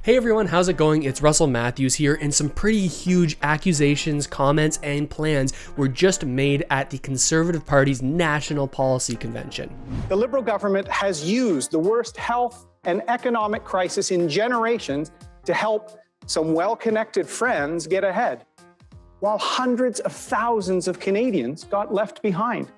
Hey everyone, how's it going? It's Russell Matthews here, and some pretty huge accusations, comments, and plans were just made at the Conservative Party's National Policy Convention. The Liberal government has used the worst health and economic crisis in generations to help some well-connected friends get ahead, while hundreds of thousands of Canadians got left behind.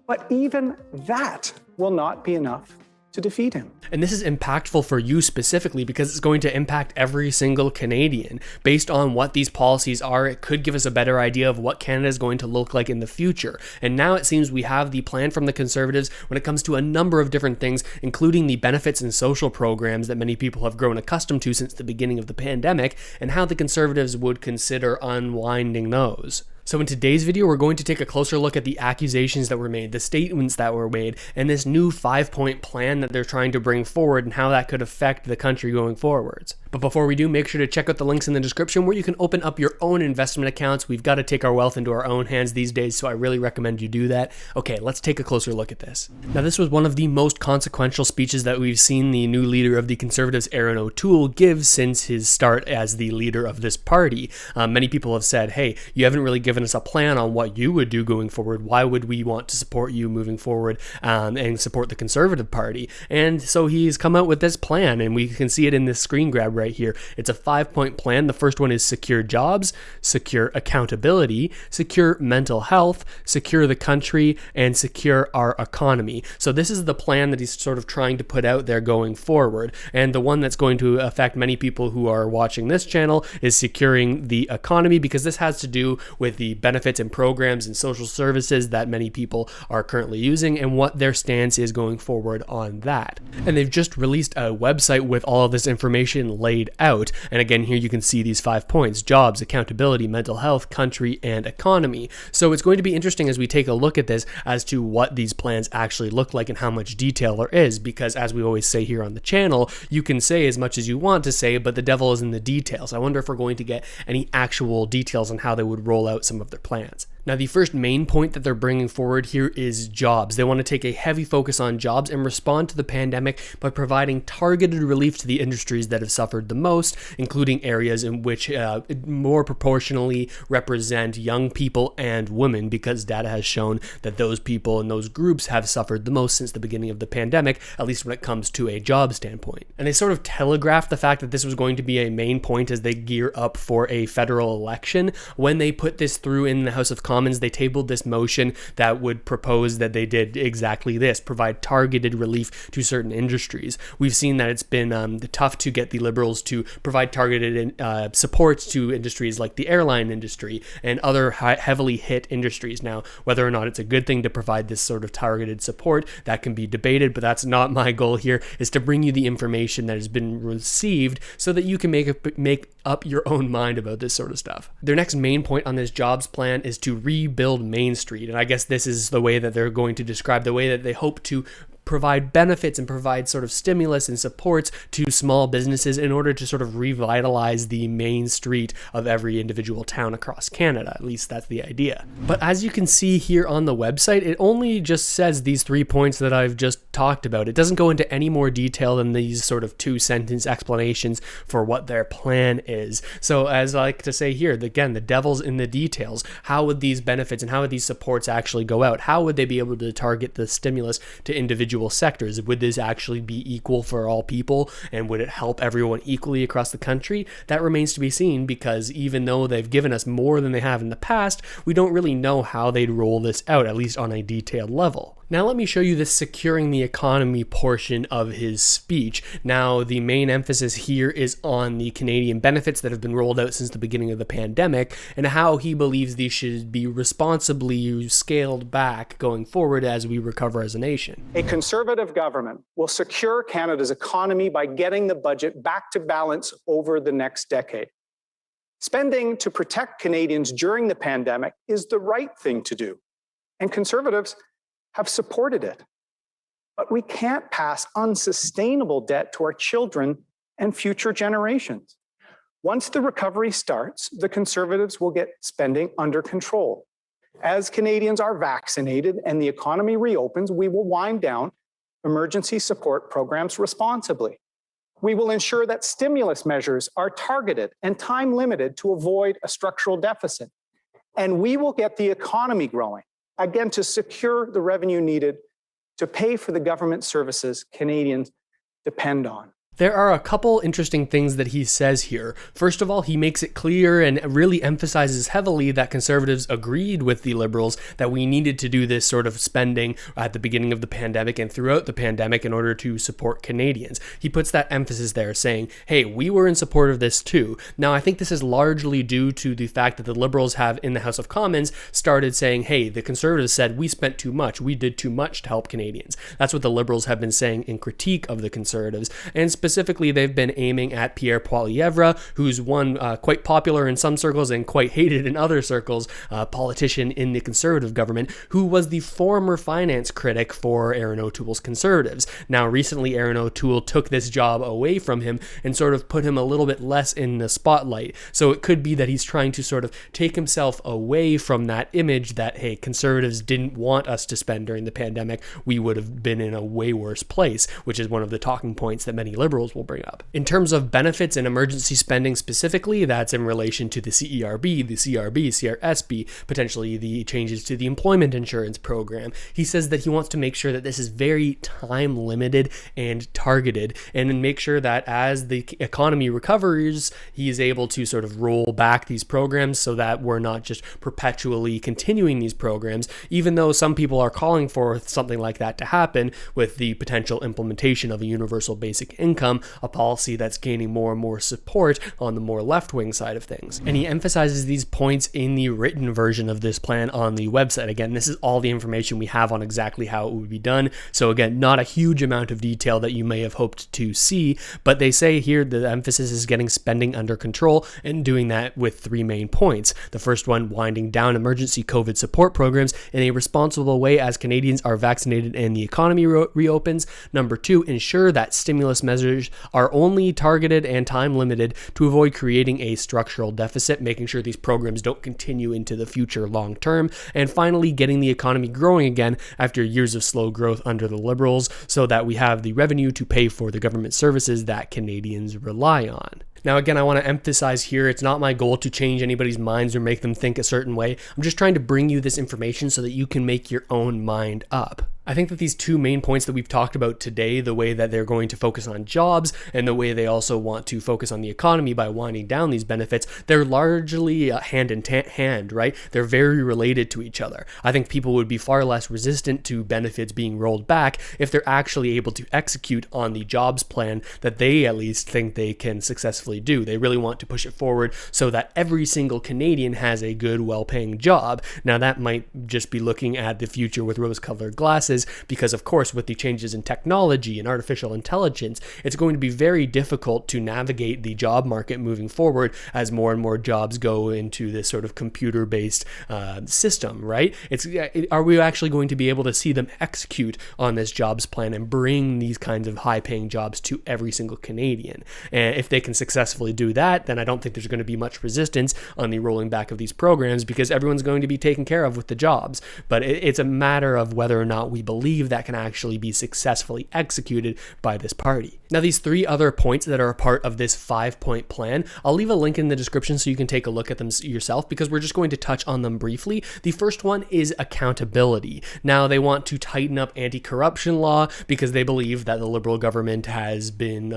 But even that will not be enough to defeat him. And this is impactful for you specifically because it's going to impact every single Canadian. Based on what these policies are, it could give us a better idea of what Canada is going to look like in the future. And now it seems we have the plan from the Conservatives when it comes to a number of different things, including the benefits and social programs that many people have grown accustomed to since the beginning of the pandemic, and how the Conservatives would consider unwinding those. So in today's video, we're going to take a closer look at the accusations that were made, the statements that were made, and this new 5-point plan that they're trying to bring forward and how that could affect the country going forwards. But before we do, make sure to check out the links in the description where you can open up your own investment accounts. We've got to take our wealth into our own hands these days, so I really recommend you do that. Okay, let's take a closer look at this. Now, this was one of the most consequential speeches that we've seen the new leader of the Conservatives, Erin give since his start as the leader of this party. Many people have said, hey, you haven't really given us a plan on what you would do going forward. Why would we want to support you moving forward and support the Conservative Party? And so he's come out with this plan, and we can see it in this screen grab right here. It's a 5-point plan. The first one is secure jobs, secure accountability, secure mental health, secure the country, and secure our economy. So this is the plan that he's sort of trying to put out there going forward. And the one that's going to affect many people who are watching this channel is securing the economy, because this has to do with the benefits and programs and social services that many people are currently using and what their stance is going forward on that. And they've just released a website with all of this information laid out. And again, here you can see these 5 points: jobs, accountability, mental health, country, and economy. So it's going to be interesting as we take a look at this as to what these plans actually look like and how much detail there is, because as we always say here on the channel, you can say as much as you want to say, but the devil is in the details. I wonder if we're going to get any actual details on how they would roll out some of their plans. Now, the first main point that they're bringing forward here is jobs. They want to take a heavy focus on jobs and respond to the pandemic by providing targeted relief to the industries that have suffered the most, including areas in which more proportionally represent young people and women, because data has shown that those people and those groups have suffered the most since the beginning of the pandemic, at least when it comes to a job standpoint. And they sort of telegraphed the fact that this was going to be a main point as they gear up for a federal election. When they put this through in the House of Commons, they tabled this motion that would propose that they did exactly this: provide targeted relief to certain industries. We've seen that it's been tough to get the Liberals to provide targeted supports to industries like the airline industry and other heavily hit industries. Now, whether or not it's a good thing to provide this sort of targeted support, that can be debated, but that's not my goal here, is to bring you the information that has been received so that you can make up your own mind about this sort of stuff. Their next main point on this jobs plan is to rebuild Main Street. And I guess this is the way that they're going to describe the way that they hope to provide benefits and provide sort of stimulus and supports to small businesses in order to sort of revitalize the main street of every individual town across Canada. At least that's the idea. But as you can see here on the website, it only just says these 3 points that I've just talked about. It doesn't go into any more detail than these sort of 2-sentence explanations for what their plan is. So as I like to say here, again, the devil's in the details. How would these benefits and how would these supports actually go out? How would they be able to target the stimulus to individual sectors? Would this actually be equal for all people, and would it help everyone equally across the country? That remains to be seen, because even though they've given us more than they have in the past, we don't really know how they'd roll this out, at least on a detailed level. Now let me show you this securing the economy portion of his speech. Now, the main emphasis here is on the Canadian benefits that have been rolled out since the beginning of the pandemic, and how he believes these should be responsibly scaled back going forward as we recover as a nation. A Conservative government will secure Canada's economy by getting the budget back to balance over the next decade. Spending to protect Canadians during the pandemic is the right thing to do, and Conservatives have supported it. But we can't pass unsustainable debt to our children and future generations. Once the recovery starts, the Conservatives will get spending under control. As Canadians are vaccinated and the economy reopens, we will wind down emergency support programs responsibly. We will ensure that stimulus measures are targeted and time limited to avoid a structural deficit. And we will get the economy growing, again, to secure the revenue needed to pay for the government services Canadians depend on. There are a couple interesting things that he says here. First of all, he makes it clear and really emphasizes heavily that Conservatives agreed with the Liberals that we needed to do this sort of spending at the beginning of the pandemic and throughout the pandemic in order to support Canadians. He puts that emphasis there, saying, hey, we were in support of this too. Now, I think this is largely due to the fact that the Liberals have, in the House of Commons, started saying, hey, the Conservatives said we spent too much, we did too much to help Canadians. That's what the Liberals have been saying in critique of the Conservatives, and specifically, they've been aiming at Pierre Poilievre, who's one quite popular in some circles and quite hated in other circles, politician in the Conservative government, who was the former finance critic for Erin O'Toole's Conservatives. Now, recently, Erin O'Toole took this job away from him and sort of put him a little bit less in the spotlight. So it could be that he's trying to sort of take himself away from that image that, hey, Conservatives didn't want us to spend during the pandemic. We would have been in a way worse place, which is one of the talking points that many Liberals will bring up. In terms of benefits and emergency spending specifically, that's in relation to the CERB, the CRB, CRSB, potentially the changes to the employment insurance program. He says that he wants to make sure that this is very time limited and targeted, and make sure that as the economy recovers, he is able to sort of roll back these programs so that we're not just perpetually continuing these programs, even though some people are calling for something like that to happen with the potential implementation of a universal basic income, a policy that's gaining more and more support on the more left-wing side of things. And he emphasizes these points in the written version of this plan on the website. Again, this is all the information we have on exactly how it would be done. So again, not a huge amount of detail that you may have hoped to see, but they say here the emphasis is getting spending under control and doing that with three main points. The first one, winding down emergency COVID support programs in a responsible way as Canadians are vaccinated and the economy reopens. Number two, ensure that stimulus measures are only targeted and time limited to avoid creating a structural deficit, making sure these programs don't continue into the future long term. And finally, getting the economy growing again after years of slow growth under the Liberals so that we have the revenue to pay for the government services that Canadians rely on. Now, again, I want to emphasize here, it's not my goal to change anybody's minds or make them think a certain way. I'm just trying to bring you this information so that you can make your own mind up. I think that these two main points that we've talked about today, the way that they're going to focus on jobs and the way they also want to focus on the economy by winding down these benefits, they're largely hand in hand, right? They're very related to each other. I think people would be far less resistant to benefits being rolled back if they're actually able to execute on the jobs plan that they at least think they can successfully do. They really want to push it forward so that every single Canadian has a good, well-paying job. Now, that might just be looking at the future with rose-colored glasses, because of course with the changes in technology and artificial intelligence, it's going to be very difficult to navigate the job market moving forward as more and more jobs go into this sort of computer-based system, right? Are we actually going to be able to see them execute on this jobs plan and bring these kinds of high-paying jobs to every single Canadian? And if they can successfully do that, then I don't think there's going to be much resistance on the rolling back of these programs because everyone's going to be taken care of with the jobs. But it's a matter of whether or not we believe that can actually be successfully executed by this party. Now, these three other points that are a part of this 5-point plan, I'll leave a link in the description so you can take a look at them yourself because we're just going to touch on them briefly. The first one is accountability. Now, they want to tighten up anti-corruption law because they believe that the Liberal government has been,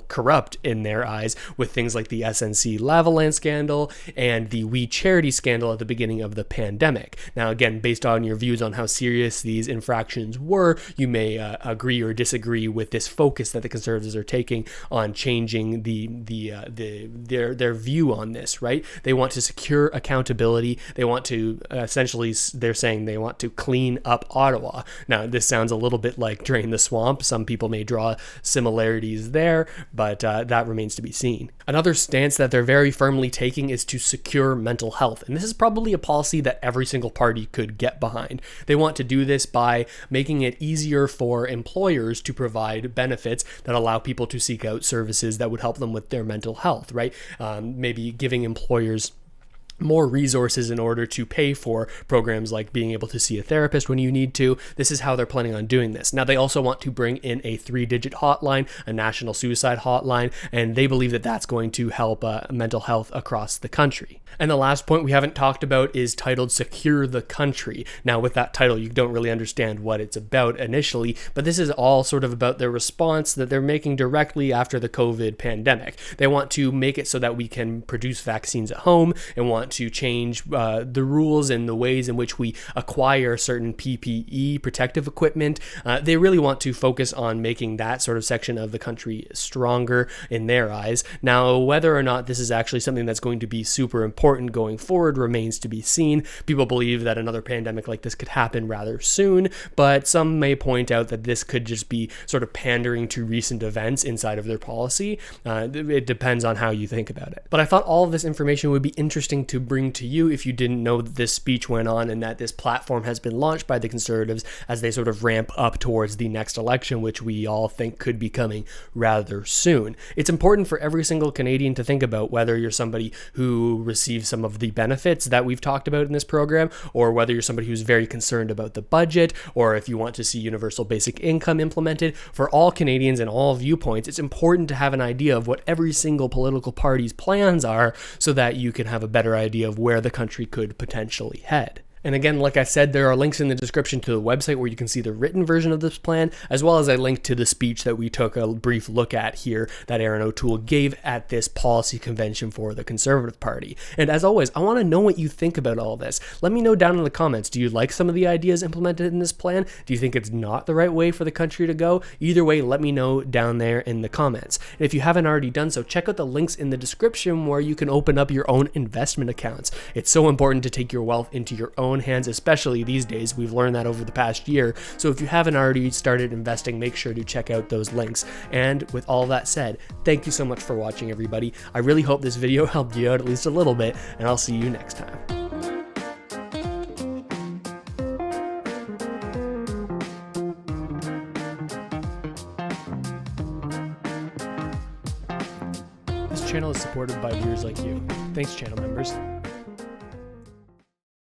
corrupt in their eyes with things like the SNC Lavalin scandal and the We Charity scandal at the beginning of the pandemic. Now, again, based on your views on how serious these infractions were, you may agree or disagree with this focus that the Conservatives are taking on changing their view on this, right? They want to secure accountability. They want to essentially, they're saying they want to clean up Ottawa. Now, this sounds a little bit like Drain the Swamp. Some people may draw similarities there, but that remains to be seen. Another stance that they're very firmly taking is to secure mental health. And this is probably a policy that every single party could get behind. They want to do this by making it easier for employers to provide benefits that allow people to seek out services that would help them with their mental health, right? Maybe giving employers more resources in order to pay for programs like being able to see a therapist when you need to. This is how they're planning on doing this. Now, they also want to bring in a 3-digit hotline, a national suicide hotline, and they believe that that's going to help mental health across the country. And the last point we haven't talked about is titled Secure the Country. Now, with that title, you don't really understand what it's about initially, but this is all sort of about their response that they're making directly after the COVID pandemic. They want to make it so that we can produce vaccines at home and want to change the rules and the ways in which we acquire certain PPE, protective equipment. They really want to focus on making that sort of section of the country stronger in their eyes. Now, whether or not this is actually something that's going to be super important going forward remains to be seen. People believe that another pandemic like this could happen rather soon, but some may point out that this could just be sort of pandering to recent events inside of their policy. It depends on how you think about it. But I thought all of this information would be interesting to bring to you if you didn't know that this speech went on and that this platform has been launched by the Conservatives as they sort of ramp up towards the next election, which we all think could be coming rather soon. It's important for every single Canadian to think about whether you're somebody who receives some of the benefits that we've talked about in this program, or whether you're somebody who's very concerned about the budget, or if you want to see universal basic income implemented. For all Canadians and all viewpoints, it's important to have an idea of what every single political party's plans are so that you can have a better idea of where the country could potentially head. And again, like I said, there are links in the description to the website where you can see the written version of this plan, as well as a link to the speech that we took a brief look at here that Erin O'Toole gave at this policy convention for the Conservative Party. And as always, I want to know what you think about all this. Let me know down in the comments. Do you like some of the ideas implemented in this plan? Do you think it's not the right way for the country to go? Either way, let me know down there in the comments. And if you haven't already done so, check out the links in the description where you can open up your own investment accounts. It's so important to take your wealth into your own hands, especially these days. We've learned that over the past year. So if you haven't already started investing, make sure to check out those links. And with all that said, thank you so much for watching, everybody. I really hope this video helped you out at least a little bit, and I'll see you next time. This channel is supported by viewers like you. Thanks, channel members.